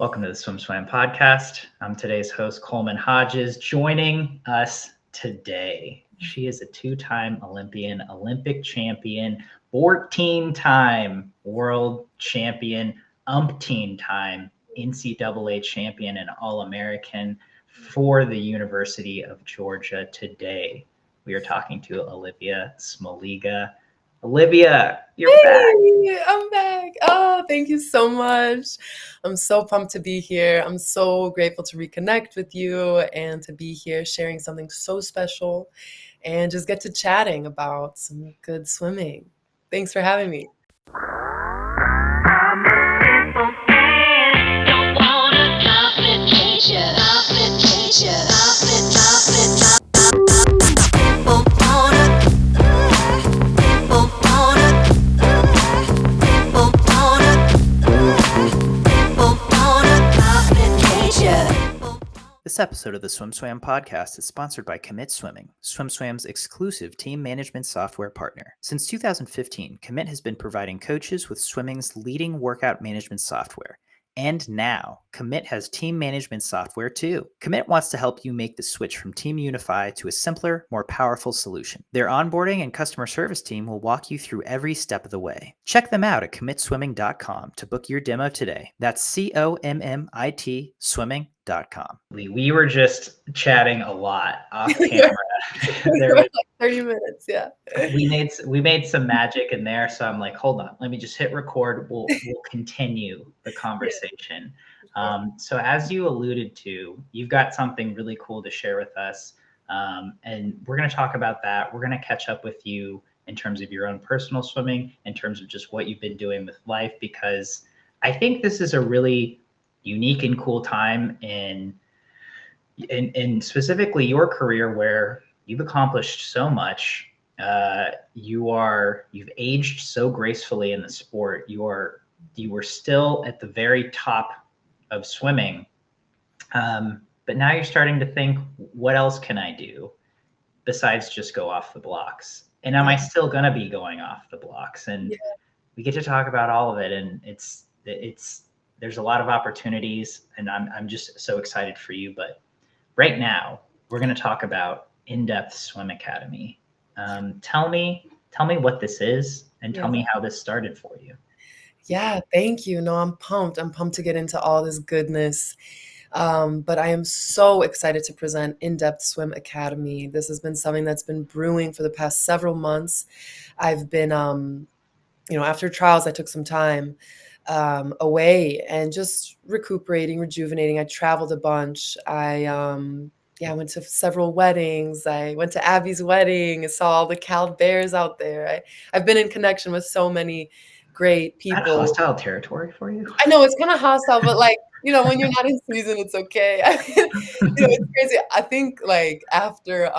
Welcome to the SwimSwam podcast. I'm today's host, Coleman Hodges. Joining us today, she is a two-time Olympian, Olympic champion, 14-time World Champion, umpteen-time NCAA champion, and All-American for the University of Georgia. Today, we are talking to Olivia Smoliga. Olivia, you're back. I'm back. Oh, thank you so much. I'm so pumped to be here. I'm so grateful to reconnect with you and to be here sharing something so special and just get to chatting about some good swimming. Thanks for having me. This episode of the SwimSwam podcast is sponsored by Commit Swimming, SwimSwam's exclusive team management software partner. Since 2015, Commit has been providing coaches with swimming's leading workout management software. And now, Commit has team management software too. Commit wants to help you make the switch from Team Unify to a simpler, more powerful solution. Their onboarding and customer service team will walk you through every step of the way. Check them out at commitswimming.com to book your demo today. That's COMMIT swimming.com. We were just chatting a lot off camera. There was like 30 minutes, yeah. We made some magic in there, so I'm like, hold on, let me just hit record. We'll continue the conversation. So as you alluded to, you've got something really cool to share with us, and we're going to talk about that. We're going to catch up with you in terms of your own personal swimming, in terms of just what you've been doing with life, because I think this is a really unique and cool time in specifically your career, where you've accomplished so much. You've aged so gracefully in the sport. You were still at the very top of swimming, but now you're starting to think, what else can I do besides just go off the blocks? And am I still going to be going off the blocks? And we get to talk about all of it, and there's a lot of opportunities, and I'm just so excited for you. But right now, we're going to talk about In-Depth Swim Academy. Tell me what this is, and tell me how this started for you. Yeah, thank you. No, I'm pumped. I'm pumped to get into all this goodness. But I am so excited to present In-Depth Swim Academy. This has been something that's been brewing for the past several months. I've been, after trials, I took some time away and just recuperating, rejuvenating. I traveled a bunch. I went to several weddings. I went to Abby's wedding. I saw all the Cal Bears out there. I've been in connection with so many great people. Is that hostile territory for you? I know it's kind of hostile, but when you're not in season, it's okay. It's crazy. I think after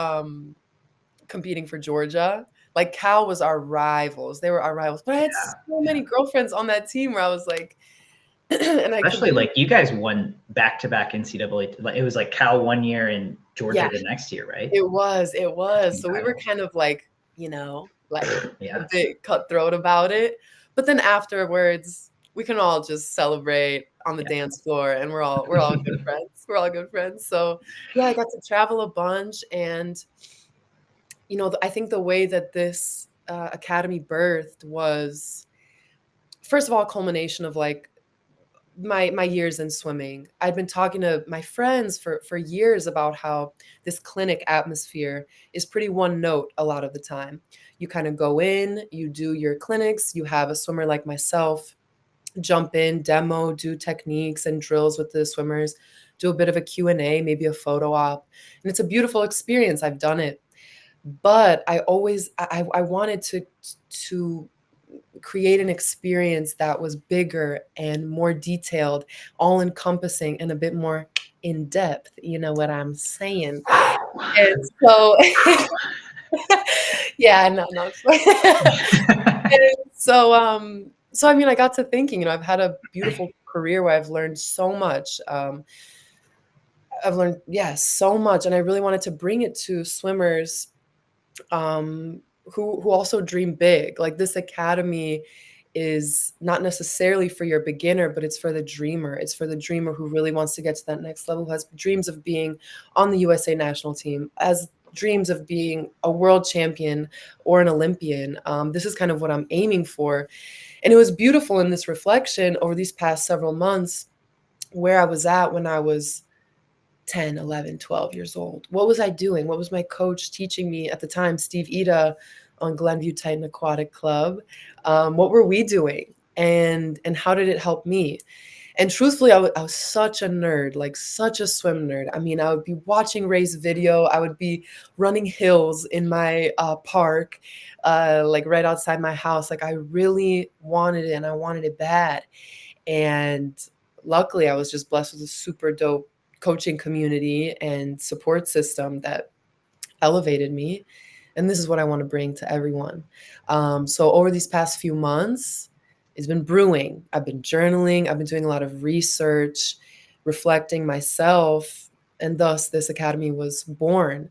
competing for Georgia, Cal was our rivals. They were our rivals. But I had so many girlfriends on that team where I was like, and especially you guys won back-to-back NCAA. It was Cal one year and Georgia the next year, right? It was. So we were kind of a bit cutthroat about it. But then afterwards, we can all just celebrate on the dance floor, and we're all good friends. We're all good friends. So I got to travel a bunch, and I think the way that this academy birthed was, first of all, a culmination of my years in swimming. I'd been talking to my friends for years about how this clinic atmosphere is pretty one note a lot of the time. You kind of go in, you do your clinics, you have a swimmer like myself jump in, demo, do techniques and drills with the swimmers, do a bit of a Q&A, maybe a photo op. And it's a beautiful experience. I've done it. But I wanted to create an experience that was bigger and more detailed, all encompassing, and a bit more in depth. You know what I'm saying? And so, and so I got to thinking, I've had a beautiful career where I've learned so much. I've learned, so much. And I really wanted to bring it to swimmers who also dream big. This academy is not necessarily for your beginner, but it's for the dreamer. It's for the dreamer who really wants to get to that next level, who has dreams of being on the USA national team, as dreams of being a world champion or an Olympian. This is kind of what I'm aiming for. And it was beautiful in this reflection over these past several months where I was at when I was 10, 11, 12 years old. What was I doing? What was my coach teaching me at the time, Steve Ida on Glenview Titan Aquatic Club? What were we doing? And how did it help me? And truthfully, I was such a nerd, like such a swim nerd. I mean, I would be watching race video. I would be running hills in my park, like right outside my house. Like I really wanted it and I wanted it bad. And luckily, I was just blessed with a super dope coaching community and support system that elevated me. And this is what I want to bring to everyone. So over these past few months, it's been brewing. I've been journaling. I've been doing a lot of research, reflecting myself, and thus this academy was born.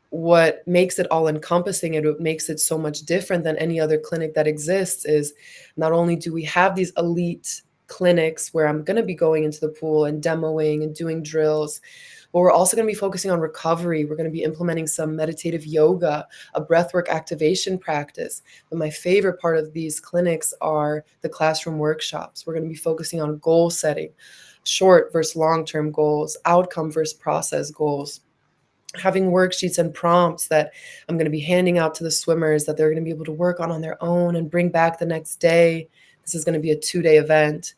What makes it all encompassing and what makes it so much different than any other clinic that exists is not only do we have these elite clinics where I'm going to be going into the pool and demoing and doing drills, but we're also going to be focusing on recovery. We're going to be implementing some meditative yoga, a breathwork activation practice. But my favorite part of these clinics are the classroom workshops. We're going to be focusing on goal setting, short versus long-term goals, outcome versus process goals, having worksheets and prompts that I'm going to be handing out to the swimmers that they're going to be able to work on their own and bring back the next day. This is going to be a 2-day event.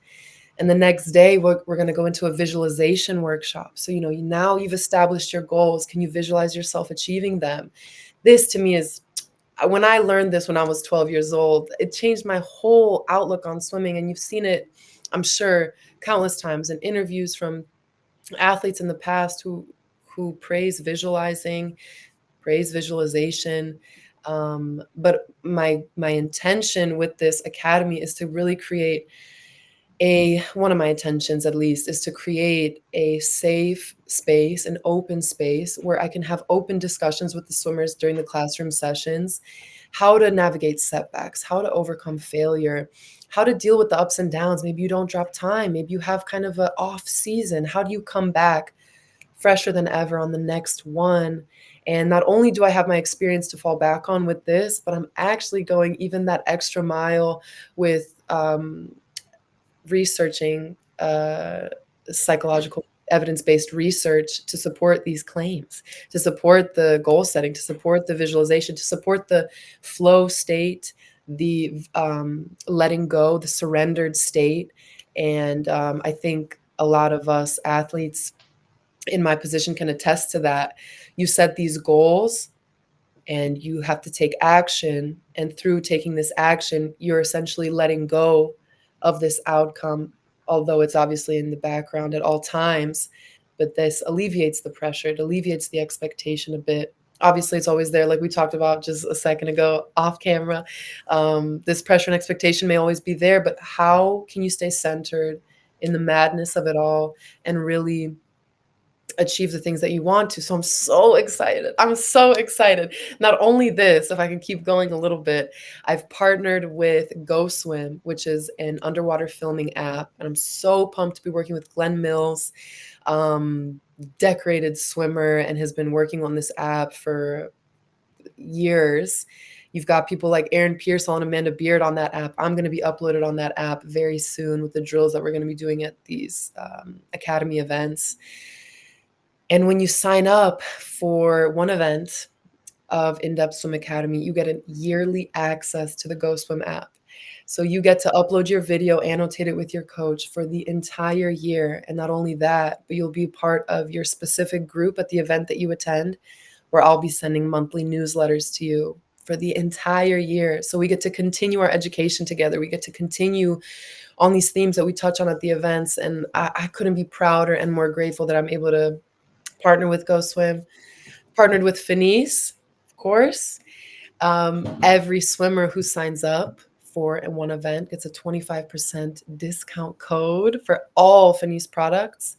And the next day, we're going to go into a visualization workshop. So, now you've established your goals. Can you visualize yourself achieving them? This to me is, when I learned this when I was 12 years old, it changed my whole outlook on swimming. And you've seen it, I'm sure, countless times in interviews from athletes in the past who praise visualizing, praise visualization. But my intention with this academy is to really create one of my intentions at least is to create a safe space, an open space where I can have open discussions with the swimmers during the classroom sessions, how to navigate setbacks, how to overcome failure, how to deal with the ups and downs. Maybe you don't drop time. Maybe you have kind of an off season. How do you come back fresher than ever on the next one? And not only do I have my experience to fall back on with this, but I'm actually going even that extra mile with researching psychological evidence-based research to support these claims, to support the goal setting, to support the visualization, to support the flow state, the letting go, the surrendered state. And I think a lot of us athletes in my position can attest to that. You set these goals and you have to take action. And through taking this action, you're essentially letting go of this outcome, although it's obviously in the background at all times. But this alleviates the pressure. It alleviates the expectation a bit. Obviously, it's always there, like we talked about just a second ago off camera. This pressure and expectation may always be there, but how can you stay centered in the madness of it all and really achieve the things that you want to? So I'm so excited. I'm so excited. Not only this, if I can keep going a little bit, I've partnered with GoSwim, which is an underwater filming app. And I'm so pumped to be working with Glenn Mills, decorated swimmer, and has been working on this app for years. You've got people like Aaron Pearsall and Amanda Beard on that app. I'm going to be uploaded on that app very soon with the drills that we're going to be doing at these academy events. And when you sign up for one event of In-Depth Swim Academy, you get a yearly access to the GoSwim app. So you get to upload your video, annotate it with your coach for the entire year. And not only that, but you'll be part of your specific group at the event that you attend, where I'll be sending monthly newsletters to you for the entire year. So we get to continue our education together. We get to continue on these themes that we touch on at the events. And I couldn't be prouder and more grateful that I'm able to partner with GoSwim, partnered with Fenice, of course. Every swimmer who signs up for one event gets a 25% discount code for all Fenice products.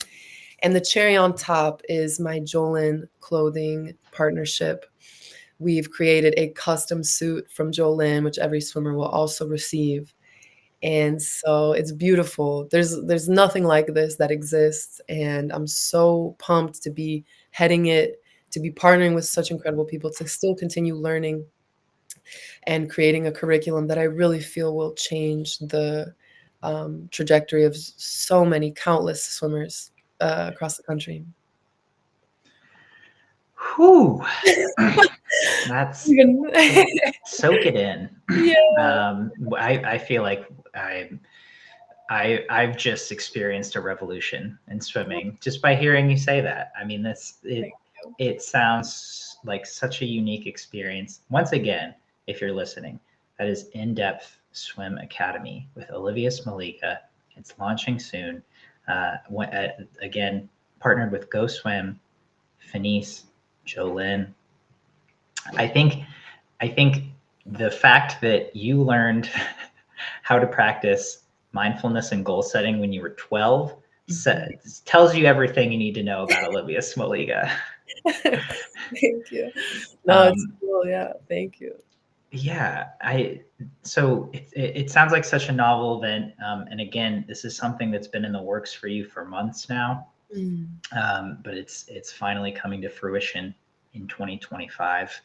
And the cherry on top is my Jolin clothing partnership we've created a custom suit from Jolene, which every swimmer will also receive. And so it's beautiful. There's nothing like this that exists, and I'm so pumped to be heading it, to be partnering with such incredible people, to still continue learning and creating a curriculum that I really feel will change the trajectory of so many countless swimmers across the country. Whew. That's Even- soak it in. Yeah. I feel like I've just experienced a revolution in swimming just by hearing you say that. I mean, it sounds like such a unique experience. Once again, if you're listening, that is In-Depth Swim Academy with Olivia Smoliga. It's launching soon. Again, partnered with Go Swim, Fenice, Jolene. I think the fact that you learned how to practice mindfulness and goal setting when you were 12 tells you everything you need to know about Olivia Smoliga. Thank you. No, it's cool. Yeah, thank you. Yeah, so it sounds like such a novel event, and again, this is something that's been in the works for you for months now, but it's finally coming to fruition in 2025.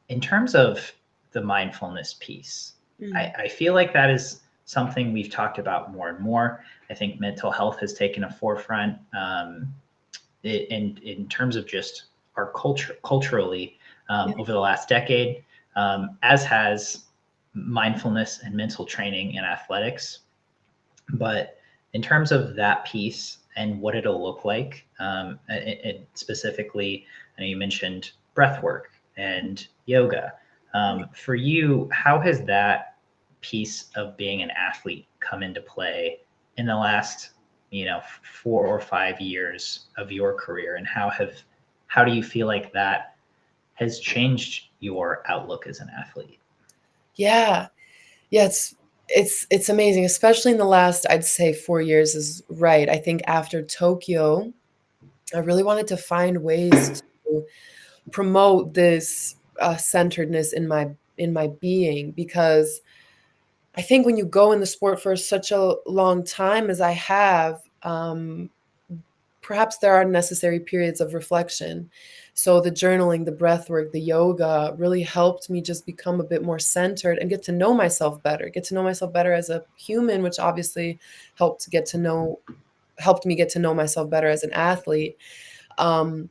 In terms of the mindfulness piece, I feel like that is something we've talked about more and more. I think mental health has taken a forefront in terms of just our culturally over the last decade, as has mindfulness and mental training in athletics. But in terms of that piece and what it'll look like, specifically, I know you mentioned breath work and yoga. For you, how has that piece of being an athlete come into play in the last 4 or 5 years of your career, and how do you feel like that has changed your outlook as an athlete? Yeah, it's amazing, especially in the last, I'd say 4 years is right. I think after Tokyo, I really wanted to find ways to promote this centeredness in my being, because I think when you go in the sport for such a long time as I have, perhaps there are necessary periods of reflection. So the journaling, the breath work, the yoga really helped me just become a bit more centered and get to know myself better as a human, which obviously helped me get to know myself better as an athlete. But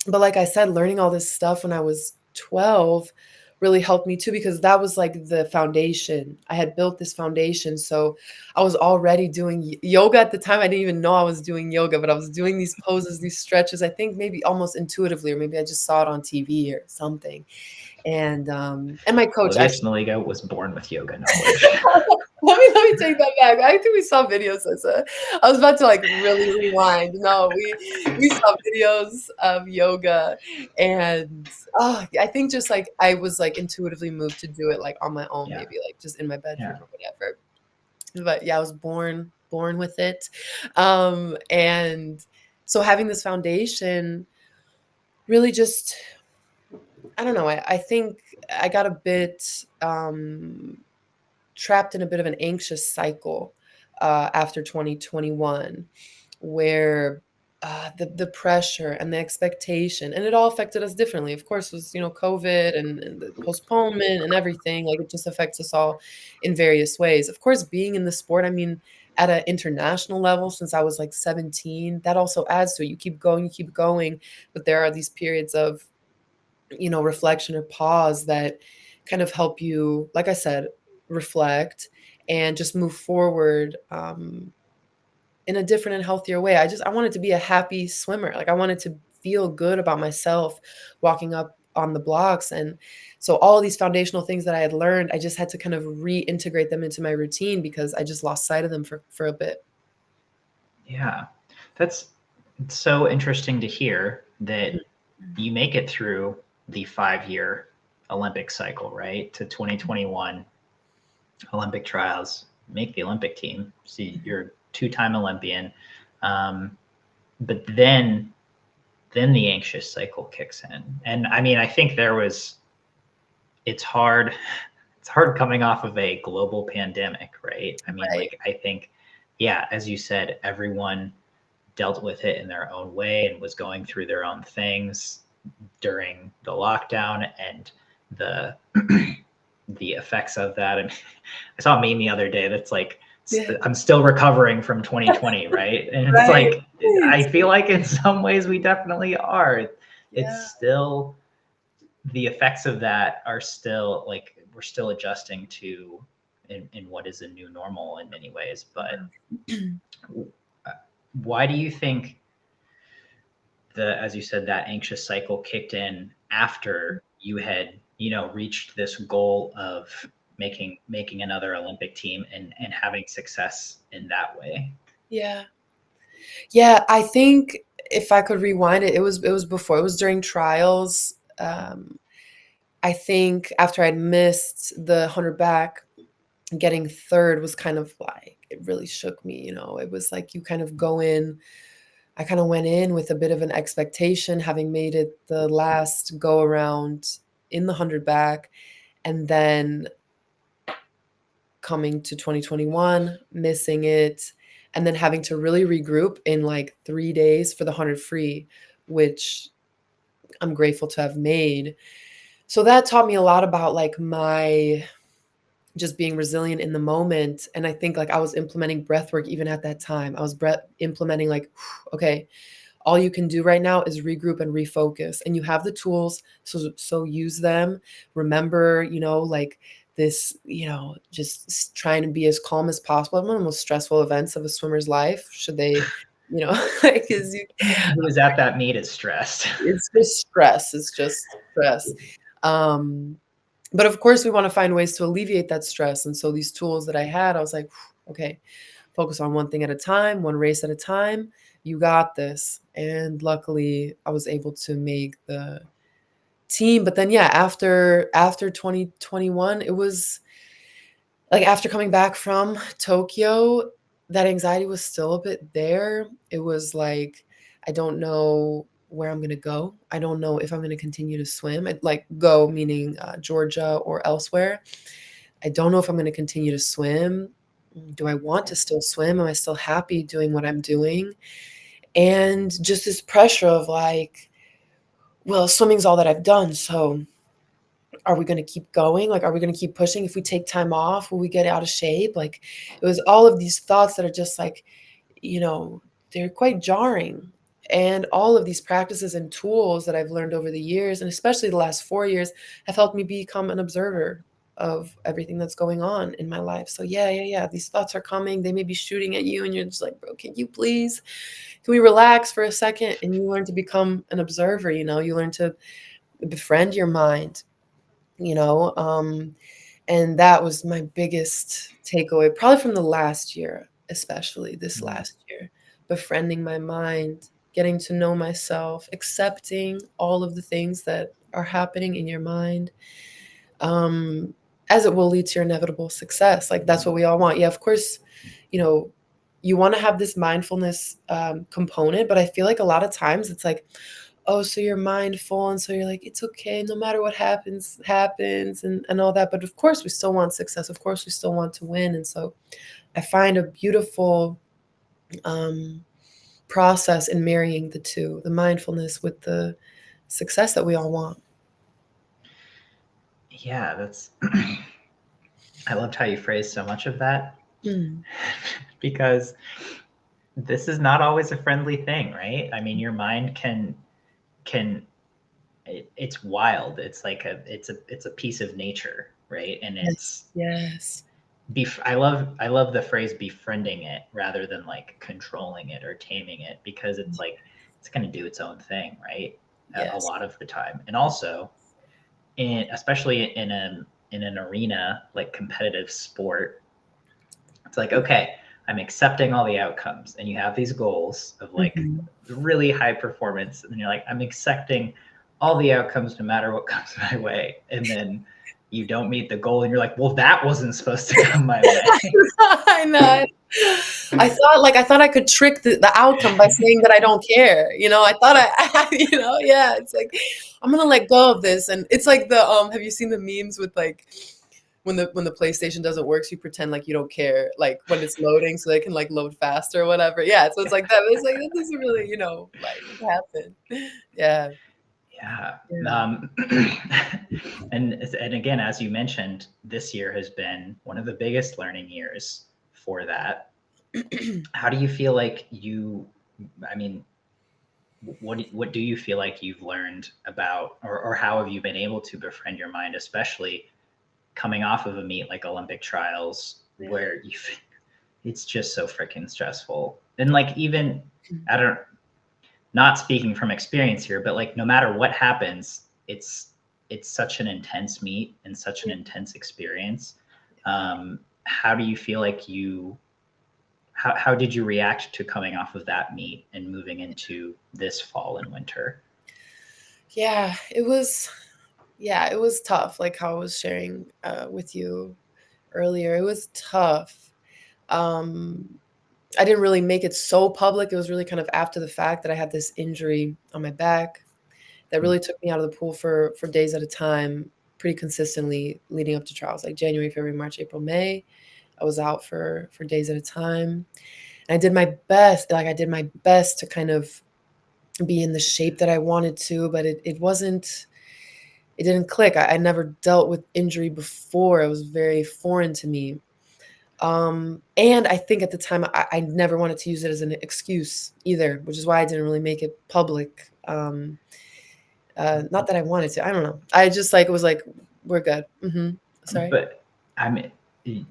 like I said, learning all this stuff when I was 12 really helped me too, because that was like the foundation. I had built this foundation. So I was already doing yoga at the time. I didn't even know I was doing yoga, but I was doing these poses, these stretches, I think maybe almost intuitively, or maybe I just saw it on TV or something. And my coach Olivia actually Smoliga was born with yoga knowledge. let me take that back. I think we saw videos. I was about to like really rewind. No, we saw videos of yoga, and I think just like I was like intuitively moved to do it like on my own, maybe like just in my bedroom or whatever. But yeah, I was born with it, and so having this foundation really just, I don't know. I think I got a bit trapped in a bit of an anxious cycle after 2021, where the pressure and the expectation, and it all affected us differently. Of course, it was COVID and the postponement and everything. Like, it just affects us all in various ways. Of course, being in the sport, I mean, at an international level, since I was like 17, that also adds to it. You keep going, but there are these periods of reflection or pause that kind of help you, like I said, reflect and just move forward in a different and healthier way. I wanted to be a happy swimmer. Like, I wanted to feel good about myself walking up on the blocks. And so all of these foundational things that I had learned, I just had to kind of reintegrate them into my routine, because I just lost sight of them for a bit. Yeah, it's so interesting to hear that you make it through the 5-year Olympic cycle, right? To 2021 Olympic trials, make the Olympic team. See, you're a 2-time Olympian. But then then the anxious cycle kicks in. And I mean, I think it's hard coming off of a global pandemic, right? I mean, like, I think, yeah, as you said, everyone dealt with it in their own way and was going through their own things during the lockdown and the the effects of that. And I saw a meme the other day that's like, I'm still recovering from 2020, right? And it's like, I feel like in some ways we definitely are. It's still, the effects of that are still, like, we're still adjusting to in what is a new normal in many ways. But why do you think as you said, that anxious cycle kicked in after you had, reached this goal of making another Olympic team and having success in that way? Yeah, I think if I could rewind it, it was before, it was during trials. I think after I'd missed the 100 back, getting third was kind of like, it really shook me. It was like you kind of go in. I kind of went in with a bit of an expectation, having made it the last go around in the 100 back, and then coming to 2021, missing it, and then having to really regroup in like 3 days for the 100 free, which I'm grateful to have made. So that taught me a lot about like my just being resilient in the moment. And I think like I was implementing breath work even at that time. I was implementing like, okay, all you can do right now is regroup and refocus, and you have the tools. So use them. Remember, like this, just trying to be as calm as possible. One of the most stressful events of a swimmer's life, should they, like, who is at that meet is stressed. It's just stress. It's just stress. But of course, we want to find ways to alleviate that stress. And so these tools that I had, I was like, okay, focus on one thing at a time, one race at a time. You got this. And luckily, I was able to make the team. But then, after 2021, it was like after coming back from Tokyo, that anxiety was still a bit there. It was like, I don't know where I'm going to go. I don't know if I'm going to continue to swim. Like go meaning Georgia or elsewhere. I don't know if I'm going to continue to swim. Do I want to still swim? Am I still happy doing what I'm doing? And just this pressure of like, well, swimming's all that I've done. So are we going to keep going? Like, are we going to keep pushing? If we take time off, will we get out of shape? Like, it was all of these thoughts that are just like, they're quite jarring. And all of these practices and tools that I've learned over the years, and especially the last 4 years, have helped me become an observer of everything that's going on in my life. So these thoughts are coming. They may be shooting at you and you're just like, bro, can we relax for a second? And you learn to become an observer, you learn to befriend your mind, and that was my biggest takeaway, probably from the last year, especially this last year, befriending my mind, getting to know myself, accepting all of the things that are happening in your mind, as it will lead to your inevitable success. Like, that's what we all want. Yeah, of course, you want to have this mindfulness component, but I feel like a lot of times it's like, oh, so you're mindful, and so you're like, it's okay, no matter what happens, and all that. But of course, we still want success. Of course, we still want to win. And so I find a beautiful process in marrying the two, the mindfulness with the success that we all want. Yeah, that's I loved how you phrased so much of that. Because this is not always a friendly thing, right? I mean, your mind can it's wild. It's like it's a piece of nature, right? And it's I love the phrase befriending it rather than like controlling it or taming it, because it's like it's going to do its own thing, right? A lot of the time. And also especially in an arena like competitive sport, it's like, okay, I'm accepting all the outcomes, and you have these goals of like really high performance, and then you're like, I'm accepting all the outcomes no matter what comes my way, and then you don't meet the goal, and you're like, well, that wasn't supposed to come my way. I know. I thought I could trick the outcome by saying that I don't care. I thought yeah, it's like I'm gonna let go of this. And it's like have you seen the memes with like when the PlayStation doesn't work, so you pretend like you don't care, like when it's loading so they can like load faster or whatever. Yeah, so it's like that. It's like that doesn't really, like happen. Yeah. Yeah. Yeah. And again, as you mentioned, this year has been one of the biggest learning years for that. How do you feel like I mean, what do you feel like you've learned about, or how have you been able to befriend your mind, especially coming off of a meet like Olympic trials, where it's just so freaking stressful. And like, even, not speaking from experience here, but like, no matter what happens, it's such an intense meet and such an intense experience. How do you feel like how did you react to coming off of that meet and moving into this fall and winter? Yeah, it was tough, like how I was sharing with you earlier. It was tough. I didn't really make it so public. It was really kind of after the fact that I had this injury on my back that really took me out of the pool for days at a time, pretty consistently leading up to trials, like January, February, March, April, May. I was out for days at a time. And I did my best to kind of be in the shape that I wanted to, but it didn't click. I never dealt with injury before. It was very foreign to me. And I think at the time I never wanted to use it as an excuse either, which is why I didn't really make it public. Not that I wanted to. I don't know. I just it was like, we're good. Sorry. But I mean,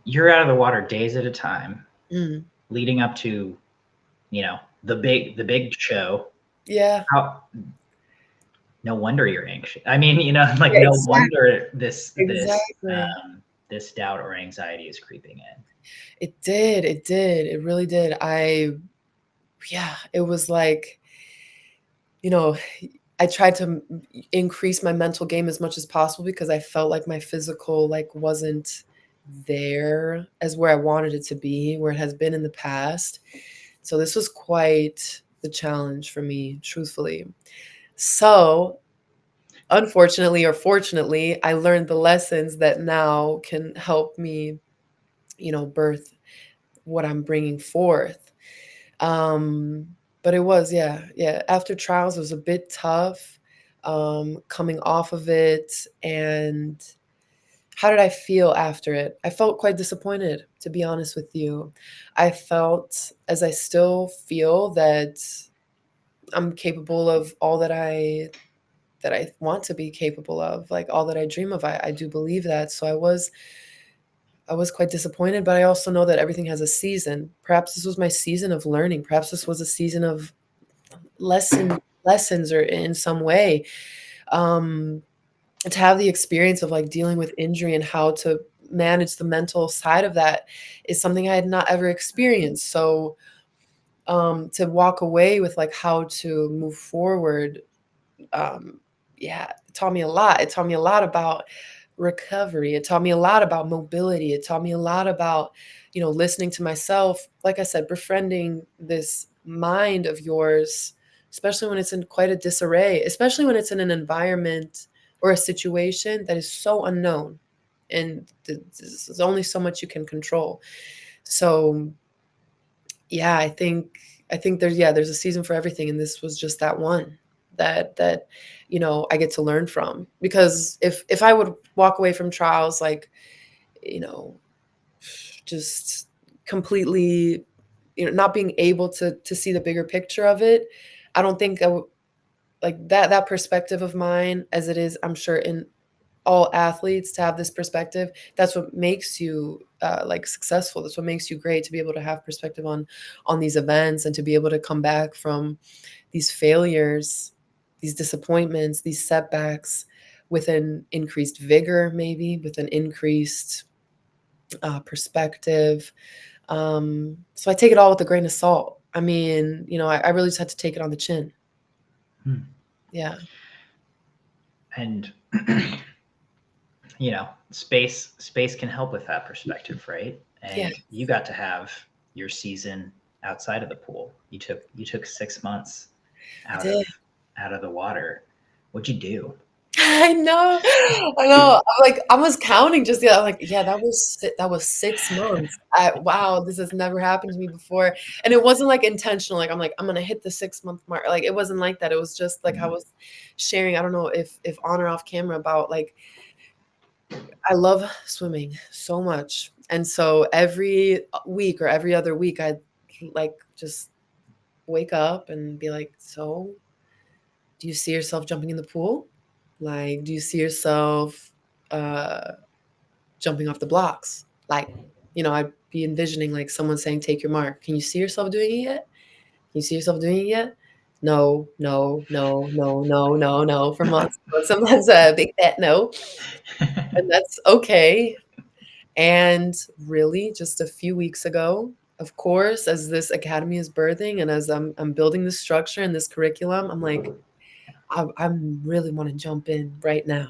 you're out of the water days at a time, Mm. leading up to, the big show. Yeah. No wonder you're anxious. I mean, like, Yeah, no exactly. wonder Exactly. this doubt or anxiety is creeping in. It did. It really did. It was like, I tried to increase my mental game as much as possible because I felt like my physical wasn't there as where I wanted it to be, where it has been in the past. So this was quite the challenge for me, truthfully. So unfortunately or fortunately, I learned the lessons that now can help me, birth what I'm bringing forth. But it was, yeah. After trials, it was a bit tough, coming off of it. And how did I feel after it? I felt quite disappointed, to be honest with you. I felt, as I still feel, that I'm capable of all that I want to be capable of, like all that I dream of. I do believe that. So I was quite disappointed, but I also know that everything has a season. Perhaps this was my season of learning. Perhaps this was a season of lessons or in some way. To have the experience of dealing with injury and how to manage the mental side of that is something I had not ever experienced. So to walk away with how to move forward, it taught me a lot. It taught me a lot about recovery. It taught me a lot about mobility. It taught me a lot about, listening to myself. Like I said, befriending this mind of yours, especially when it's in quite a disarray, especially when it's in an environment or a situation that is so unknown. And there's only so much you can control. So yeah, I think there's a season for everything. And this was just that one that I get to learn from. Because if I would walk away from trials just completely not being able to see the bigger picture of it, I don't think I would that perspective of mine, as it is, I'm sure, in all athletes, to have this perspective, that's what makes you successful. That's what makes you great, to be able to have perspective on these events and to be able to come back from these failures, these disappointments, these setbacks with an increased vigor, maybe with an increased perspective. So I take it all with a grain of salt. I mean, I really just had to take it on the chin. Yeah. And space can help with that perspective, right? And you got to have your season outside of the pool. You took 6 months out did. of the water. What'd you do? I know. I was counting just the other, I'm like, yeah, that was 6 months. Wow, this has never happened to me before. And it wasn't like intentional. Like, I'm gonna hit the 6-month mark. Like, it wasn't like that. It was just like I was sharing, I don't know if on or off camera, about like, I love swimming so much. And so every week or every other week, I'd like just wake up and be like, so do you see yourself jumping in the pool? Like, do you see yourself jumping off the blocks? Like, I'd be envisioning like someone saying, take your mark. Can you see yourself doing it yet? Can you see yourself doing it yet? No, no, no, no, no, no, no, for months. But sometimes a big fat no. And that's okay. And really, just a few weeks ago, of course, as this academy is birthing and as I'm building this structure and this curriculum, I'm like, I really want to jump in right now.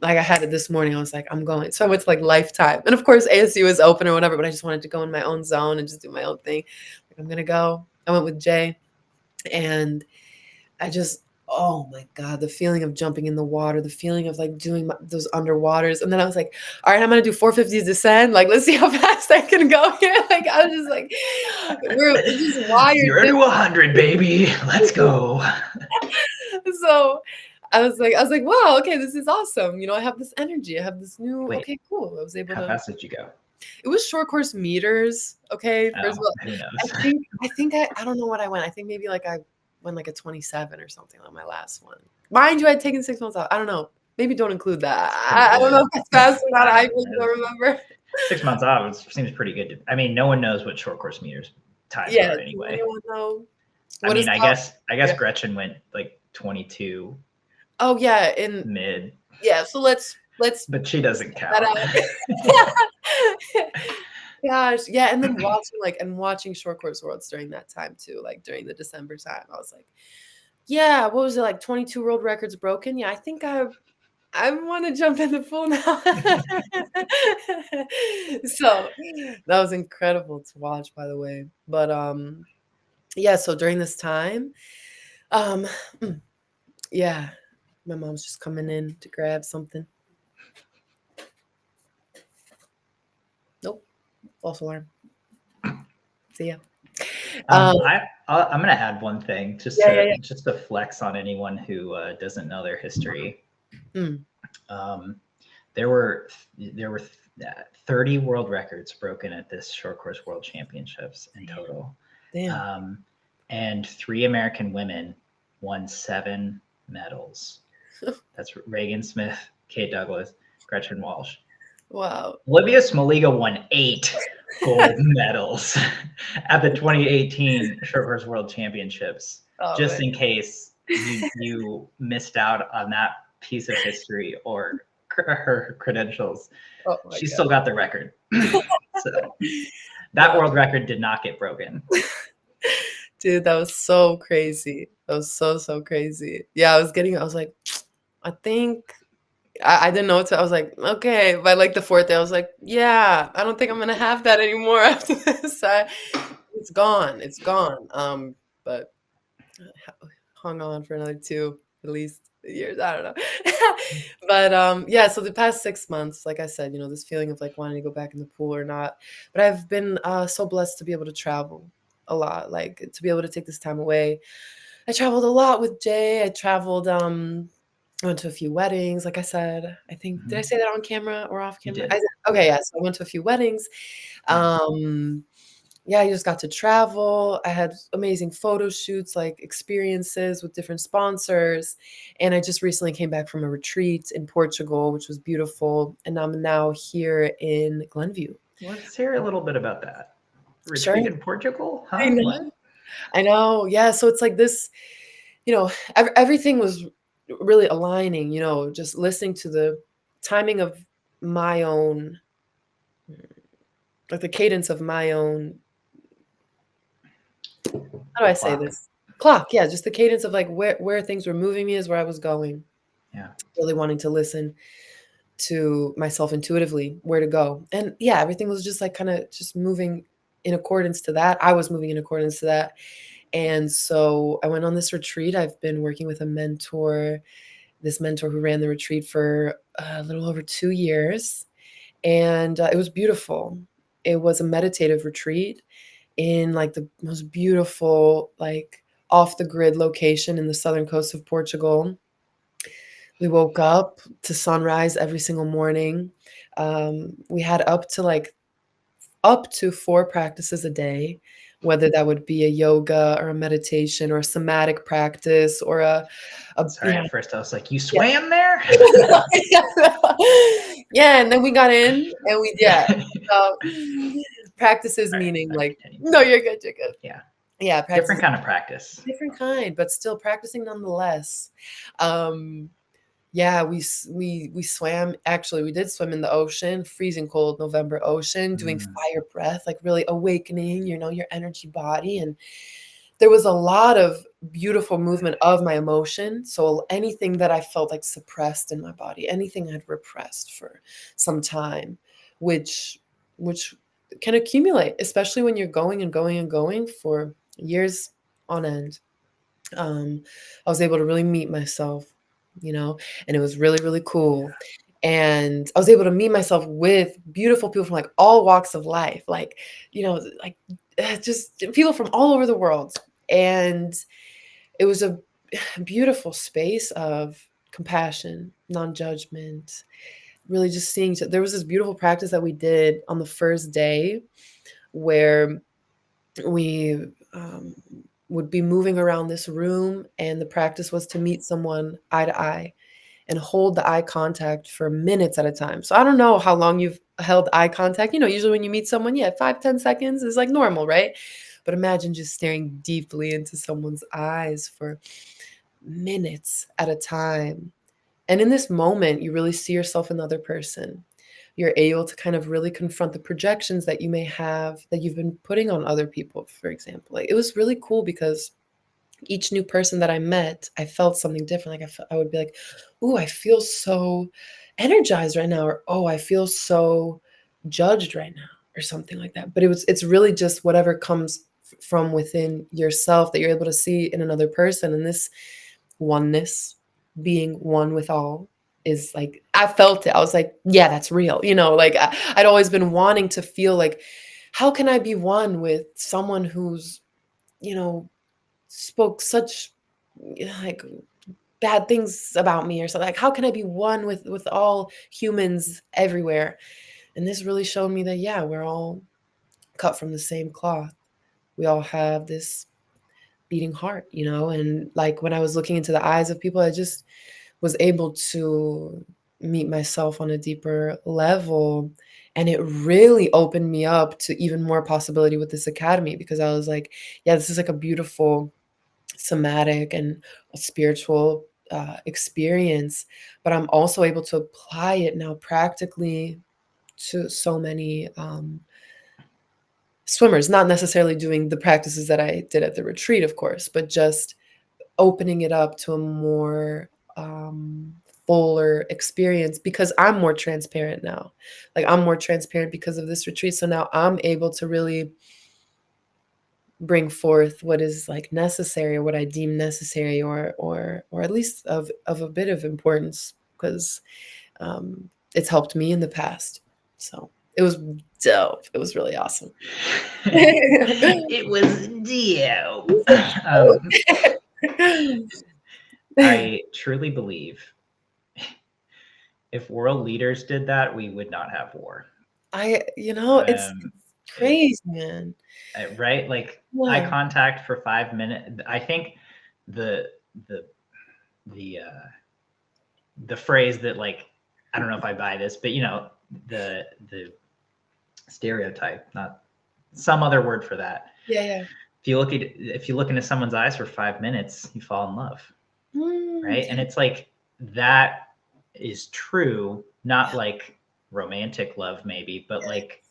Like, I had it this morning. I was like, I'm going. So I went to like Lifetime. And of course, ASU is open or whatever, but I just wanted to go in my own zone and just do my own thing. Like, I'm going to go. I went with Jay. And I just, oh my God, the feeling of jumping in the water, the feeling of like doing those underwaters. And then I was like, all right, I'm going to do 450s descend. Like, let's see how fast I can go here. Like, I was just like, we're just wired. 0 to 100, baby. Let's go. So I was like, wow, okay, this is awesome. I have this energy. I have this new, Wait, okay, cool. I was able how to. fast did you go? It was short course meters. Okay. First of all, Who knows? I think I don't know what I went. I think maybe like I went like a 27 or something on my last one. Mind you, I'd taken 6 months off. I don't know. Maybe don't include that. I don't know if it's fast or not. I really don't remember. 6 months off seems pretty good. I mean, no one knows what short course meters times are anyway. Know I mean, I guess Gretchen went like 22. Oh yeah, in mid. Yeah, so let's. But she doesn't count. Gosh, yeah, and then watching Short Course Worlds during that time too, like during the December time, I was like, yeah, what was it, like 22 world records broken? Yeah, I think I want to jump in the pool now. So that was incredible to watch, by the way. But yeah, so during this time, yeah, my mom's just coming in to grab something. Nope, false alarm. See ya. I'm going to add one thing just to flex on anyone who doesn't know their history. There were 30 world records broken at this short course world championships in total. Damn. And 3 American women won 7 medals. That's Reagan Smith, Kate Douglas, Gretchen Walsh. Wow. Olivia Smoliga won 8 gold medals at the 2018 Short Course World Championships. Just in case you missed out on that piece of history or her credentials, she still got the record. So that world record did not get broken. Dude, that was so crazy. That was so crazy. Yeah, I was like, I think I didn't know what to. I was like, okay. By like the 4th day, I was like, yeah, I don't think I'm gonna have that anymore after this. It's gone. It's gone. But hung on for another 2 at least years. I don't know. But yeah, so the past 6 months, like I said, this feeling of like wanting to go back in the pool or not. But I've been so blessed to be able to travel a lot, like to be able to take this time away. I traveled a lot with Jay. I traveled I went to a few weddings, like I said. I think did I say that on camera or off camera? Okay, yeah. So I went to a few weddings. Yeah, I just got to travel. I had amazing photo shoots, like experiences with different sponsors. And I just recently came back from a retreat in Portugal, which was beautiful. And I'm now here in Glenview. Let's hear a little bit about that. Retreat in Portugal? Huh? I know. Yeah. So it's like this, everything was really aligning, just listening to the timing of my own, like the cadence of my own, how do I say this? Clock. Yeah. Just the cadence of like where things were moving me is where I was going. Yeah. Really wanting to listen to myself intuitively, where to go. And yeah, everything was just like kind of just moving in accordance to that. I was moving in accordance to that. And so I went on this retreat. I've been working with this mentor who ran the retreat for a little over 2 years, and it was beautiful. It was a meditative retreat in like the most beautiful, like off the grid location in the southern coast of Portugal. We woke up to sunrise every single morning. We had up to 4 practices a day, whether that would be a yoga or a meditation or a somatic practice or Sorry, at first I was like, you Yeah. swam there? Yeah, and then we got in and so practices Sorry, meaning sorry, like continue. no, you're good, you're good. Yeah. Yeah, Different kind of practice. different kind, but still practicing nonetheless. Yeah, we swam. Actually, we did swim in the ocean, freezing cold November ocean, doing fire breath, like really awakening, your energy body. And there was a lot of beautiful movement of my emotion. So anything that I felt like suppressed in my body, anything I'd repressed for some time, which which can accumulate, especially when you're going and going and going for years on end. I was able to really meet myself, and it was really, really cool. And I was able to meet myself with beautiful people from like all walks of life, like just people from all over the world. And it was a beautiful space of compassion, non-judgment, really just seeing. There was this beautiful practice that we did on the first day where we would be moving around this room, and the practice was to meet someone eye to eye and hold the eye contact for minutes at a time. So I don't know how long you've held eye contact. Usually when you meet someone, 5-10 seconds is like normal, right? But imagine just staring deeply into someone's eyes for minutes at a time. And in this moment, you really see yourself in the other person. You're able to kind of really confront the projections that you may have that you've been putting on other people, for example. Like, it was really cool because each new person that I met, I felt something different. Like I would be like, "Ooh, I feel so energized right now," or "Oh, I feel so judged right now," or something like that. But it's really just whatever comes from within yourself that you're able to see in another person, and this oneness, being one with all, is like I felt it. I was like, "Yeah, that's real." Like I'd always been wanting to feel like, how can I be one with someone who's, you know, spoke such like bad things about me or something. Like, how can I be one with all humans everywhere? And this really showed me that, yeah, we're all cut from the same cloth. We all have this beating heart, and like when I was looking into the eyes of people, I just was able to meet myself on a deeper level. And it really opened me up to even more possibility with this academy, because I was like, yeah, this is like a beautiful somatic and a spiritual experience, but I'm also able to apply it now practically to so many swimmers, not necessarily doing the practices that I did at the retreat, of course, but just opening it up to a more fuller experience, because I'm more transparent now. Like, I'm more transparent because of this retreat. So now I'm able to really bring forth what is like necessary, or what I deem necessary, or at least of a bit of importance, because it's helped me in the past. So it was dope. It was really awesome. It was dope. I truly believe if world leaders did that, we would not have war. It's crazy, man. Right? Like, eye contact for 5 minutes. I think the phrase that, like, I don't know if I buy this, but the stereotype, not some other word for that. Yeah. If you look into someone's eyes for 5 minutes, you fall in love. Right? And it's like, that is true, not like romantic love maybe, but like,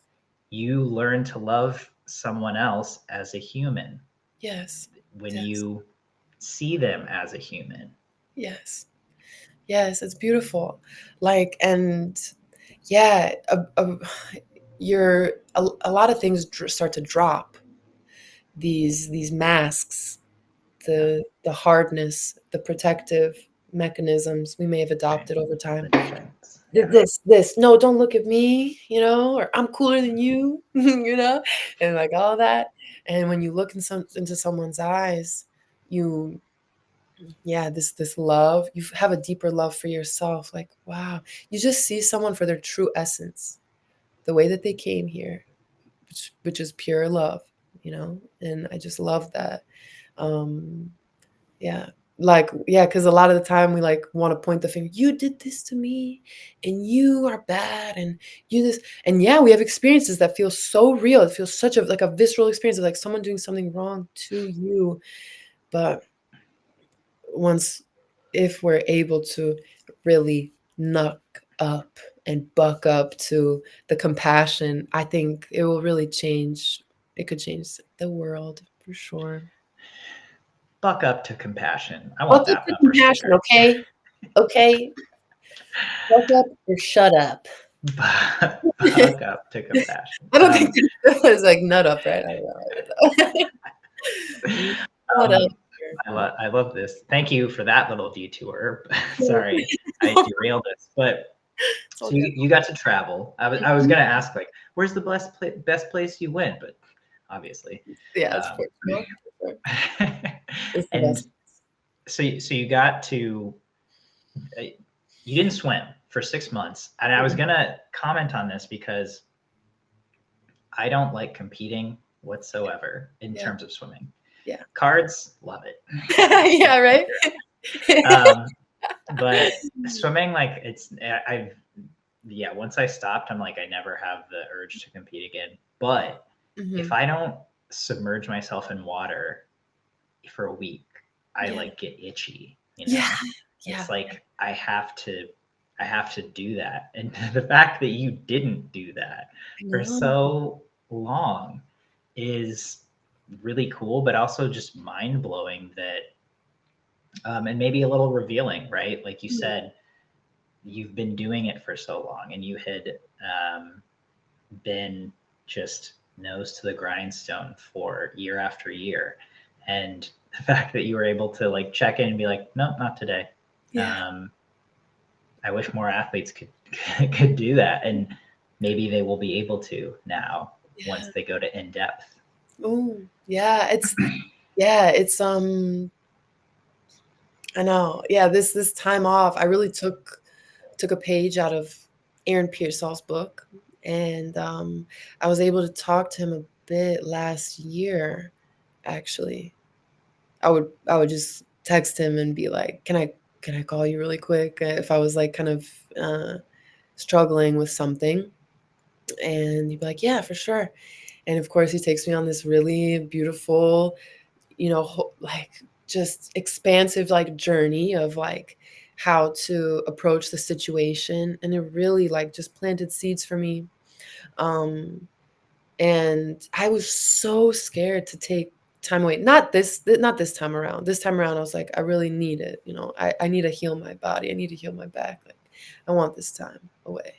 you learn to love someone else as a human. Yes. When you see them as a human. Yes, it's beautiful. Like, and yeah, a lot of things start to drop. These masks, the hardness, the protective mechanisms we may have Right. adopted over time. The defense. Th- Yeah. this no, don't look at me, or I'm cooler than you, and like all that. And when you look into someone's eyes, you this love, you have a deeper love for yourself. Like, wow, you just see someone for their true essence, the way that they came here, which is pure love, and I just love that. um yeah. Like, yeah, because a lot of the time we like want to point the finger. You did this to me, and you are bad, and you this, and yeah, we have experiences that feel so real. It feels such a like a visceral experience of like someone doing something wrong to you. But once, if we're able to really knock up and buck up to the compassion, I think it will really change. It could change the world for sure. Buck up to compassion. I want Buck up that to bumper compassion, sticker. okay? Okay. Buck up or shut up. Buck up to compassion. I don't think that was like nut up, right? I don't know. Shut up. I love this. Thank you for that little detour. Sorry, I derailed this, but so you got to travel. I was gonna ask like, where's the best place you went? But obviously, Yeah, it's Portugal. It's the and best. so you got to you didn't swim for 6 months, and I was gonna comment on this because I don't like competing whatsoever in terms of swimming. Yeah. Cards, love it. Yeah, right? But swimming, like once I stopped, I'm like, I never have the urge to compete again. But if I don't submerge myself in water for a week, I like get itchy, Yeah. It's like I have to do that. And the fact that you didn't do that for so long is really cool, but also just mind blowing that, and maybe a little revealing, right? Like you said, you've been doing it for so long, and you had been just nose to the grindstone for year after year, and the fact that you were able to like check in and be like, no, not today. I wish more athletes could do that, and maybe they will be able to now once they go to in depth. Oh, yeah, it's I know. Yeah, this time off, I really took a page out of Aaron Pearsall's book, and I was able to talk to him a bit last year. Actually, I would just text him and be like, "Can I call you really quick?" If I was like kind of struggling with something, and he'd be like, "Yeah, for sure." And of course, he takes me on this really beautiful, like just expansive like journey of like how to approach the situation, and it really like just planted seeds for me. And I was so scared to take time away. Not this time around. This time around I was like, I really need it. I need to heal my body. I need to heal my back. Like, I want this time away.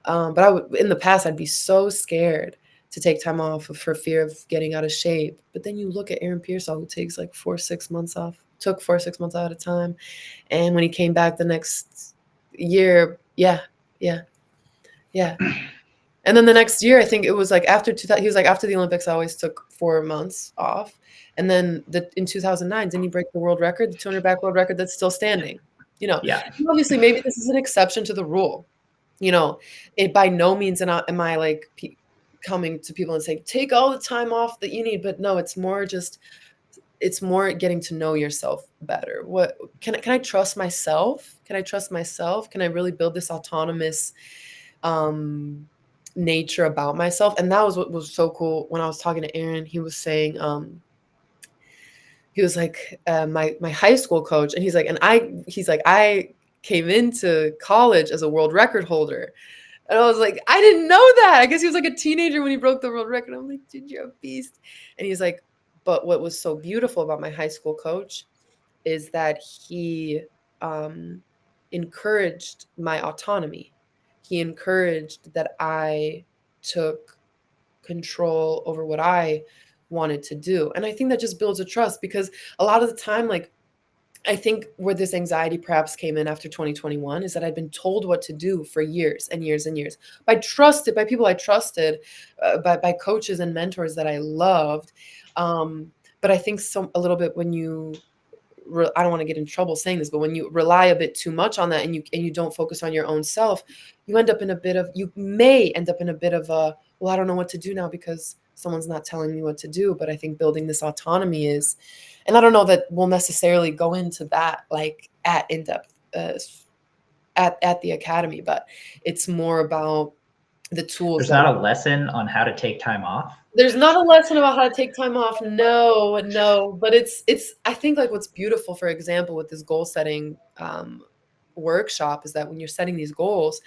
But in the past, I'd be so scared to take time off for fear of getting out of shape. But then you look at Aaron Pearsall, who takes like 4-6 months off, took 4-6 months out of time. And when he came back the next year, yeah. And then the next year, I think it was like after 2000, he was like, after the Olympics, I always took 4 months off. And then in 2009, didn't he break the world record, the 200 back world record that's still standing? Yeah. Obviously, maybe this is an exception to the rule. It by no means am I like coming to people and saying, take all the time off that you need. But no, it's more getting to know yourself better. What can I trust myself? Can I trust myself? Can I really build this autonomous nature about myself? And that was what was so cool when I was talking to Aaron. He was saying, he was like, my high school coach, and he's like, I came into college as a world record holder. And I was like, I didn't know that. I guess he was like a teenager when he broke the world record. I'm like, dude, you're a beast. And he's like, but what was so beautiful about my high school coach is that he encouraged my autonomy. He encouraged that I took control over what I wanted to do. And I think that just builds a trust, because a lot of the time, like, I think where this anxiety perhaps came in after 2021 is that I'd been told what to do for years and years and years by people I trusted, by coaches and mentors that I loved. But I think a little bit when you I don't want to get in trouble saying this, but when you rely a bit too much on that, and you don't focus on your own self, you may end up in a bit of a, well, I don't know what to do now because someone's not telling me what to do. But I think building this autonomy is, and I don't know that we'll necessarily go into that like at in-depth at the academy, but it's more about the tools. There's not a lesson on how to take time off. There's not a lesson about how to take time off. No, but it's, I think like what's beautiful, for example, with this goal setting workshop is that when you're setting these goals,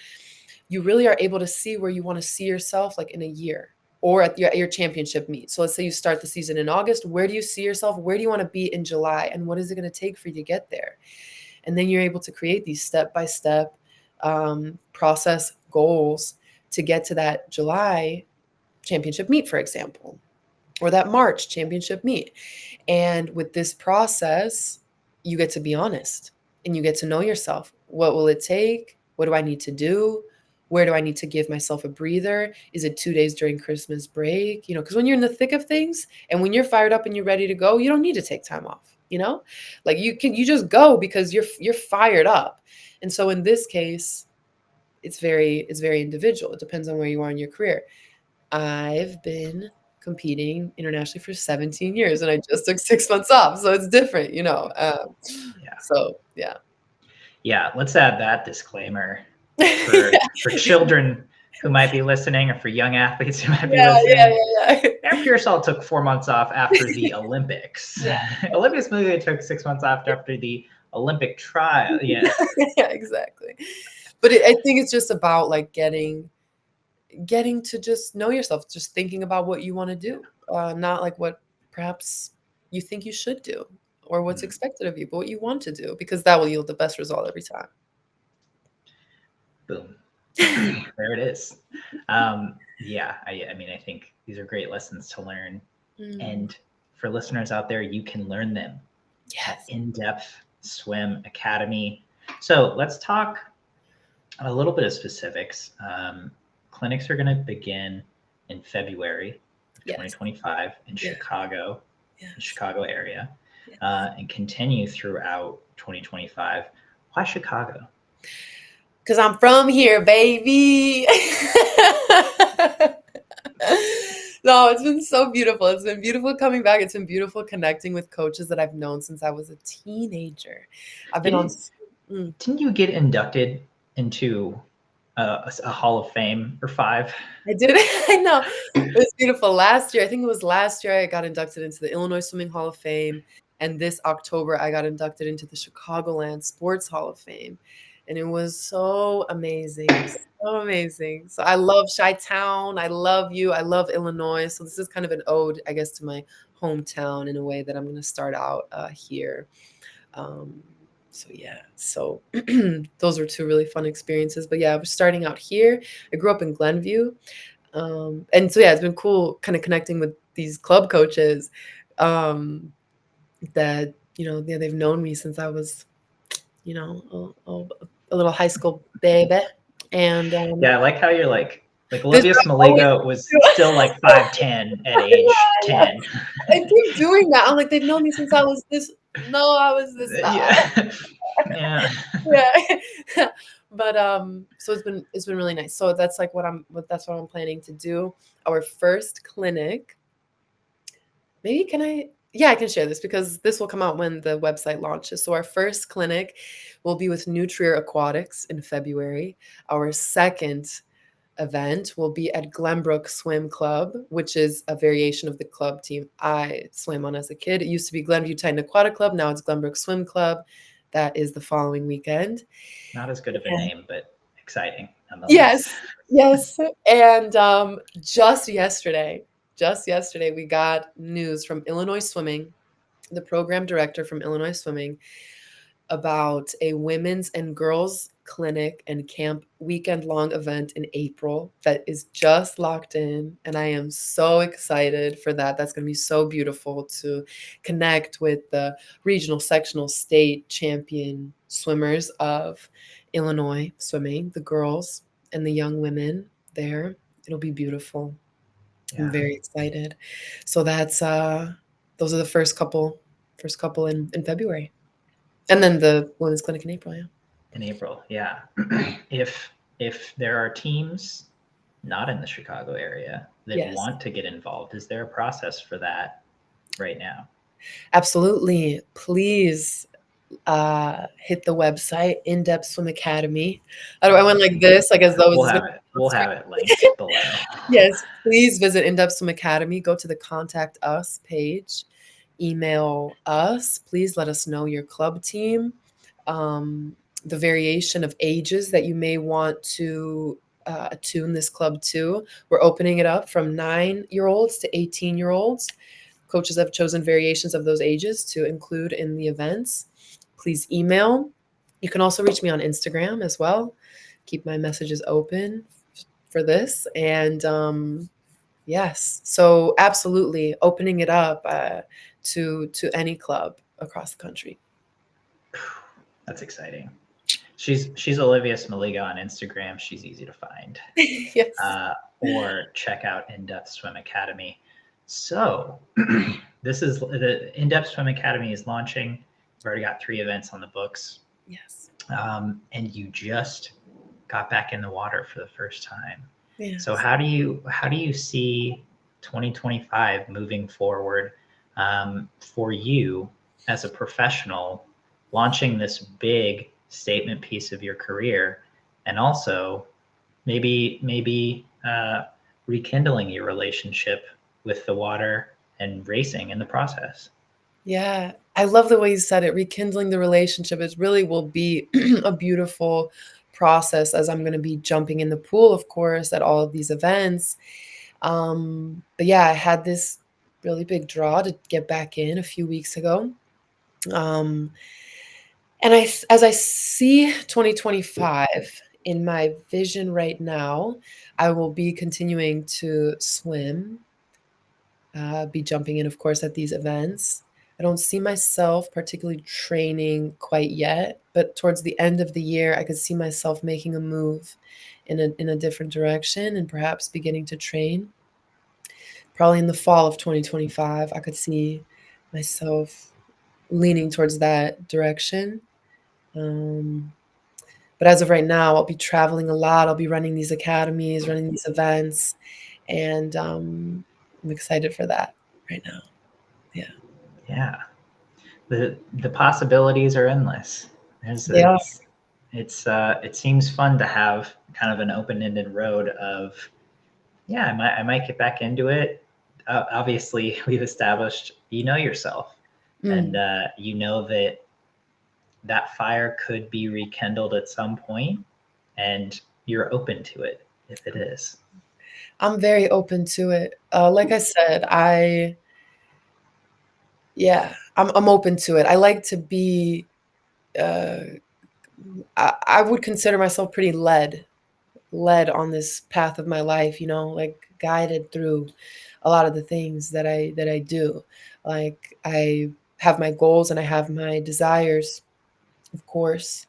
you really are able to see where you want to see yourself like in a year or at your championship meet. So let's say you start the season in August. Where do you see yourself? Where do you want to be in July? And what is it going to take for you to get there? And then you're able to create these step-by-step process goals to get to that July championship meet, for example, or that March championship meet. And with this process, you get to be honest and you get to know yourself. What will it take? What do I need to do? Where do I need to give myself a breather? Is it 2 days during Christmas break? Because when you're in the thick of things and when you're fired up and you're ready to go, you don't need to take time off, like you just go because you're fired up. And so in this case, it's very individual. It depends on where you are in your career. I've been competing internationally for 17 years and I just took 6 months off. So it's different, Yeah. So, yeah. Yeah. Let's add that disclaimer for children who might be listening, or for young athletes who might be listening. Yeah. Erin Pearsall took 4 months off after the Olympics. Olivia Smoliga took 6 months off after the Olympic trial. Yeah. Yeah, exactly. But I think it's just about like getting to just know yourself, just thinking about what you want to do, not like what perhaps you think you should do or what's expected of you, but what you want to do, because that will yield the best result every time. Boom. There it is. I mean, I think these are great lessons to learn. And for listeners out there, you can learn them at In-Depth Swim Academy. So let's talk a little bit of specifics. Clinics are going to begin in February of 2025 in Chicago, the Chicago area, and continue throughout 2025. Why Chicago? Because I'm from here, baby. No, it's been so beautiful. It's been beautiful coming back. It's been beautiful connecting with coaches that I've known since I was a teenager. I've been Didn't you get inducted into a Hall of Fame or 5? I did. I know. It was beautiful. Last year, I got inducted into the Illinois Swimming Hall of Fame. And this October, I got inducted into the Chicagoland Sports Hall of Fame. And it was so amazing. So amazing. So I love Chi-Town. I love you. I love Illinois. So this is kind of an ode, I guess, to my hometown in a way that I'm going to start out here. So those were 2 really fun experiences. But yeah, I was starting out here. I grew up in Glenview. And so, yeah, it's been cool kind of connecting with these club coaches that, they've known me since I was, a little high school baby. And I like how you're like Olivia Smoliga was still like 5'10" at age 10. I keep doing that. I'm like, they've known me since I was this. No, I was this. Yeah. But so it's been really nice. So that's like what I'm planning to do. Our first clinic. Maybe can I? Yeah, I can share this because this will come out when the website launches. So our first clinic will be with Nutrier Aquatics in February. Our second event will be at Glenbrook Swim Club, which is a variation of the club team I swam on as a kid. It used to be Glenview Titan Aquatic Club. Now it's Glenbrook Swim Club. That is the following weekend. Not as good of a name, but exciting. Nonetheless. Yes. And just yesterday, we got news from Illinois Swimming, the program director from Illinois Swimming, about a women's and girls clinic and camp weekend-long event in April that is just locked in, and I am so excited for that. That's going to be so beautiful to connect with the regional, sectional, state champion swimmers of Illinois swimming, the girls and the young women there. It'll be beautiful. I'm very excited. So that's those are the first couple in February. And then the women's clinic in April, yeah. In April, yeah. If there are teams not in the Chicago area that Yes. want to get involved, is there a process for that right now? Absolutely. Please hit the website, In-Depth Swim Academy. I went like this, like as though We'll it's have it. We'll have it linked below. Yes, please visit In-Depth Swim Academy. Go to the Contact Us page. Email us. Please let us know your club team, the variation of ages that you may want to attune this club to. We're opening it up from 9-year-olds to 18-year-olds. Coaches have chosen variations of those ages to include in the events. Please email. You can also reach me on Instagram as well. Keep my messages open for this. And yes, so absolutely opening it up to any club across the country. That's exciting. She's Olivia Smoliga on Instagram. She's easy to find. Yes. Or check out In-Depth Swim Academy. So this is the In-Depth Swim Academy is launching. We've already got 3 events on the books. Yes. And you just got back in the water for the first time. Yes. So how do you see 2025 moving forward for you as a professional, launching this big statement piece of your career, and also maybe rekindling your relationship with the water and racing in the process? Yeah, I love the way you said it. Rekindling the relationship. It really will be a beautiful process as I'm going to be jumping in the pool, of course, at all of these events. But yeah, I had this really big draw to get back in a few weeks ago. And as I see 2025 in my vision right now, I will be continuing to swim, be jumping in, of course, at these events. I don't see myself particularly training quite yet, but towards the end of the year, I could see myself making a move in a different direction and perhaps beginning to train. Probably in the fall of 2025, I could see myself leaning towards that direction. But as of right now, I'll be traveling a lot. I'll be running these academies, running these events, and I'm excited for that right now. Yeah. Yeah. The possibilities are endless. They are. It seems fun to have kind of an open-ended road of, yeah, I might get back into it. Obviously, we've established you know yourself, and you know that fire could be rekindled at some point, and you're open to it if it is. I'm very open to it. Like I said, I'm open to it. I like to be. I would consider myself pretty led on this path of my life. Like guided through a lot of the things that I do. Like I have my goals and I have my desires, of course.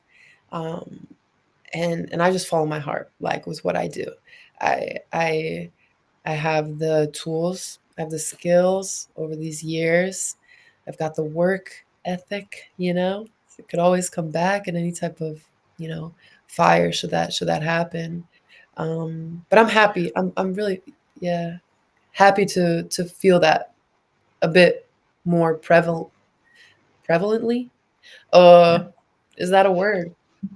Um, and I just follow my heart, like with what I do. I have the tools, I have the skills over these years. I've got the work ethic, It could always come back in any type of, fire should that happen. But I'm happy. I'm really, yeah, happy to feel that a bit more prevalently. Yeah, Is that a word? I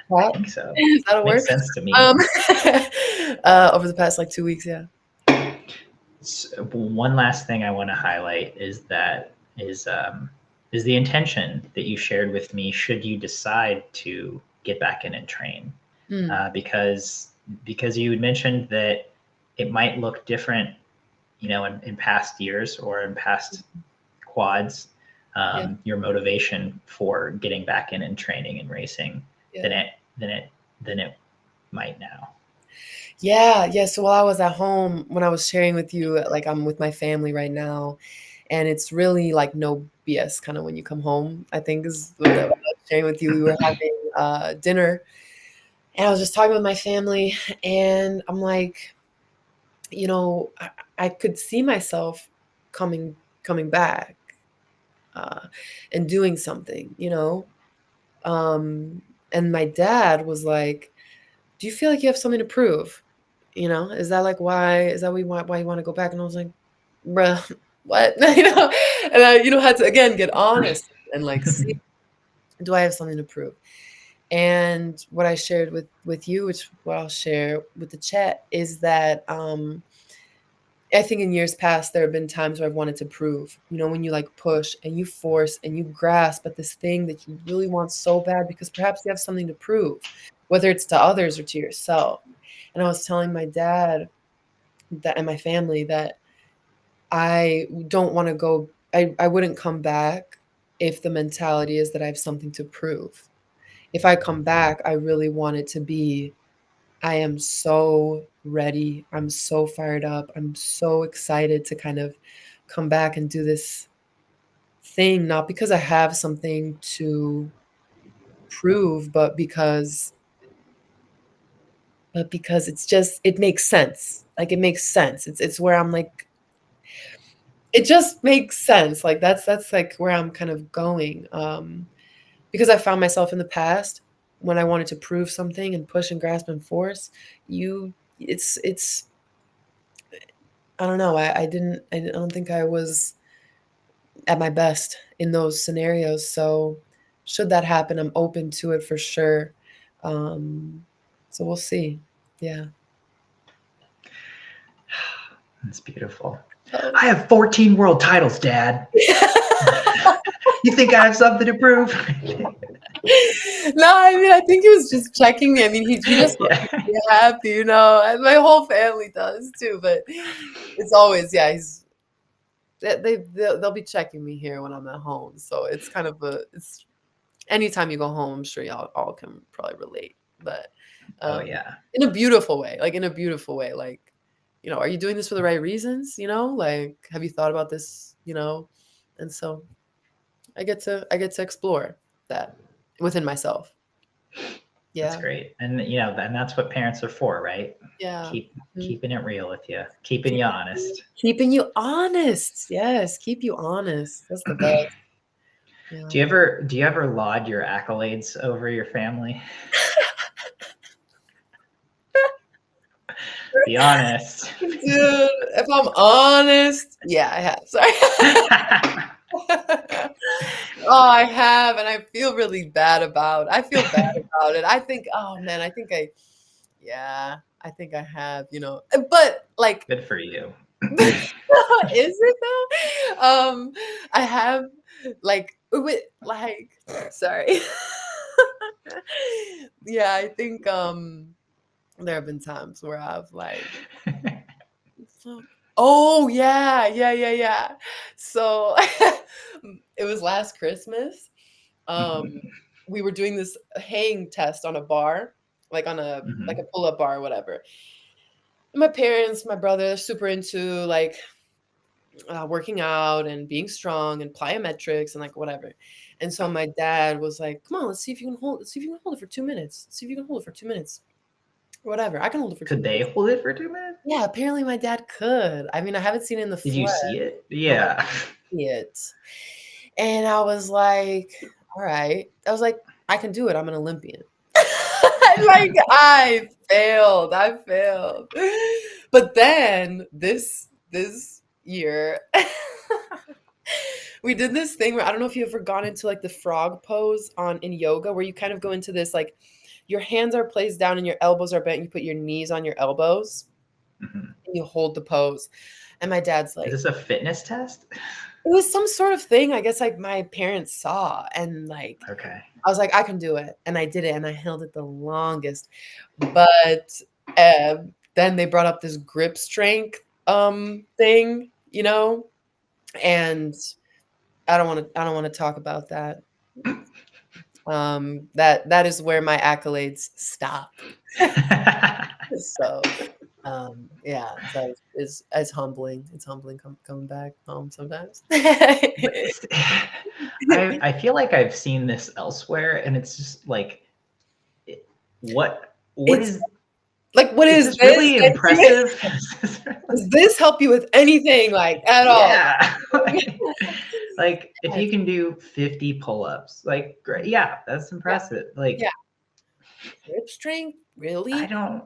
What? think so. Is that a word? Makes sense to me. Over the past 2 weeks, yeah. So one last thing I want to highlight is the intention that you shared with me. Should you decide to get back in and train, because you had mentioned that it might look different, in past years or in past quads. your motivation for getting back in and training and racing than it might now. Yeah. So while I was at home, when I was sharing with you, like I'm with my family right now, and it's really like no BS kind of when you come home, I think is what I was sharing with you. We were having dinner, and I was just talking with my family, and I'm like, I could see myself coming back and doing something, and my dad was like, do you feel like you have something to prove? Is that like why why you want to go back? And I was like, bruh, what? And I, had to again get honest and like see, do I have something to prove? And what I shared with you, which what I'll share with the chat, is that I think in years past there have been times where I've wanted to prove, when you like push and you force and you grasp at this thing that you really want so bad because perhaps you have something to prove, whether it's to others or to yourself. And I was telling my dad that and my family that I don't want to go, I wouldn't come back if the mentality is that I have something to prove. If I come back, I really want it to be, I am so ready. I'm so fired up. I'm so excited to kind of come back and do this thing, not because I have something to prove, but because it makes sense. Like it makes sense. It's where I'm like, it just makes sense. Like that's like where I'm kind of going. Because I found myself in the past when I wanted to prove something and push and grasp and force, it's I don't know. I don't think I was at my best in those scenarios. So should that happen, I'm open to it for sure. So we'll see. Yeah. That's beautiful. I have 14 world titles, Dad. You think I have something to prove? No, I mean, I think he was just checking me. I mean, he just wants me to be happy, and my whole family does too. But it's always, they'll be checking me here when I'm at home. So it's kind of it's anytime you go home, I'm sure y'all all can probably relate. But in a beautiful way, like are you doing this for the right reasons? Like, have you thought about this? And so I get to explore that within myself. Yeah. That's great. And and that's what parents are for, right? Yeah. Keeping it real with you, keeping you honest. Keeping you honest. Yes, keep you honest. That's the best. Yeah. Do you ever laud your accolades over your family? Be honest. Dude, if I'm honest, yeah, I have. Sorry. Oh, I have, and I feel really bad about. I feel bad about it. I think, oh man, I think I have, but like, good for you. Is it though? I have sorry. Yeah, I think there have been times where I've oh yeah. So it was last Christmas. We were doing this hang test on a bar, like on a like a pull-up bar or whatever. And my parents, my brother, they're super into working out and being strong and plyometrics and like whatever. And so my dad was like, "Come on, let's see if you can hold it for 2 minutes. Let's see if you can hold it for 2 minutes." Whatever. I can hold it for 2 minutes. Could they hold it for 2 minutes? Yeah, apparently my dad could. I mean, I haven't seen it in the flesh. Did you see it? Yeah. See it. And I was like, all right. I was like, I can do it. I'm an Olympian. I failed. But then this year we did this thing where I don't know if you've ever gone into like the frog pose in yoga, where you kind of go into this like your hands are placed down and your elbows are bent. You put your knees on your elbows and you hold the pose. And my dad's like, is this a fitness test? It was some sort of thing, I guess, like my parents saw, and like, okay. I was like, I can do it. And I did it, and I held it the longest. But then they brought up this grip strength thing, and I don't want to talk about that. That is where my accolades stop. So, yeah, so it's humbling. It's humbling coming back home sometimes. I feel like I've seen this elsewhere, and it's just like, what is like, what is this really impressive? Does this help you with anything, like, at all? Yeah. Like if you can do 50 pull-ups, like, great. Yeah, that's impressive. Like, yeah. Grip strength, really? I don't.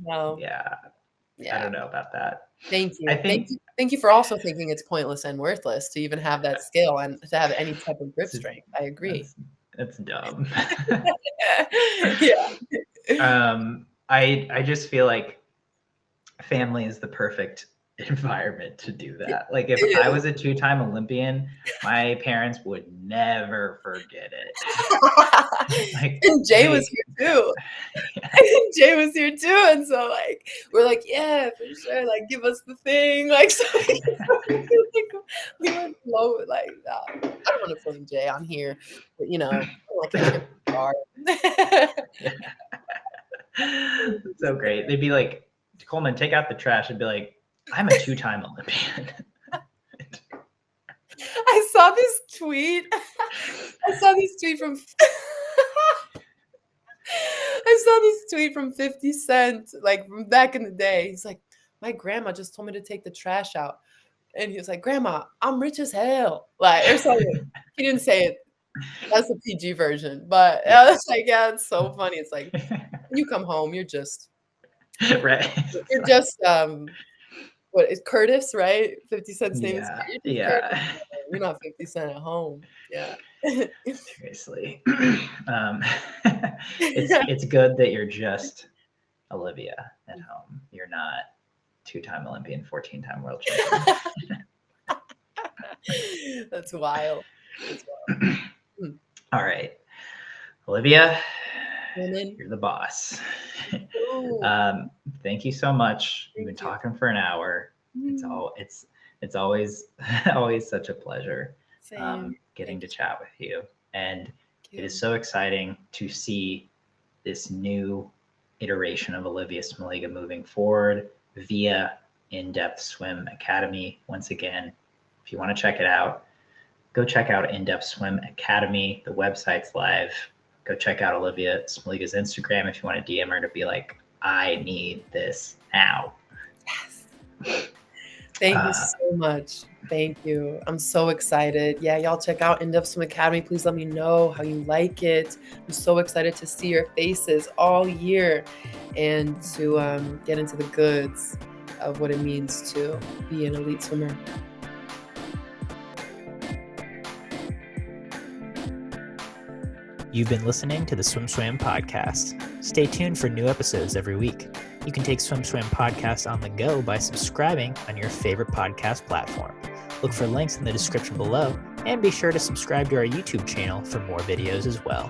No. Yeah. Yeah. I don't know about that. Thank you. I think. Thank you for also thinking it's pointless and worthless to even have that skill and to have any type of grip strength. I agree. That's dumb. Yeah. I just feel like family is the perfect environment to do that. Like if I was a 2-time Olympian, my parents would never forget it. Like, and Jay was here too. And Jay was here too, and so like we're like, yeah, for sure. Like, give us the thing. Like, so we went low. Like, I don't want to film Jay on here, but you know, like so great. They'd be like, Coleman, take out the trash. I'd be like, I'm a 2-time Olympian. I saw this tweet from I saw this tweet from 50 Cent, like from back in the day. He's like, my grandma just told me to take the trash out. And he was like, Grandma, I'm rich as hell. Like, or something. He didn't say it. That's the PG version. But I was like, yeah, it's so funny. It's like, when you come home, you're just right. You're just what is Curtis, right? 50 Cent's name is yeah. You're not 50 Cent at home. Yeah. Seriously. It's good that you're just Olivia at home. You're not 2-time Olympian, 14-time world champion. That's wild. All right. Olivia, you're the boss. Thank you so much. We've been talking for an hour. It's always such a pleasure getting to chat with you. And it is so exciting to see this new iteration of Olivia Smoliga moving forward via In-Depth Swim Academy. Once again, if you want to check it out, go check out In-Depth Swim Academy. The website's live. Go check out Olivia Smoliga's Instagram if you want to DM her to be like, I need this now. Yes. Thank you so much. Thank you. I'm so excited. Yeah, y'all check out In-Depth Swim Academy. Please let me know how you like it. I'm so excited to see your faces all year and to get into the goods of what it means to be an elite swimmer. You've been listening to the SwimSwam podcast. Stay tuned for new episodes every week. You can take SwimSwam podcast on the go by subscribing on your favorite podcast platform. Look for links in the description below, and be sure to subscribe to our YouTube channel for more videos as well.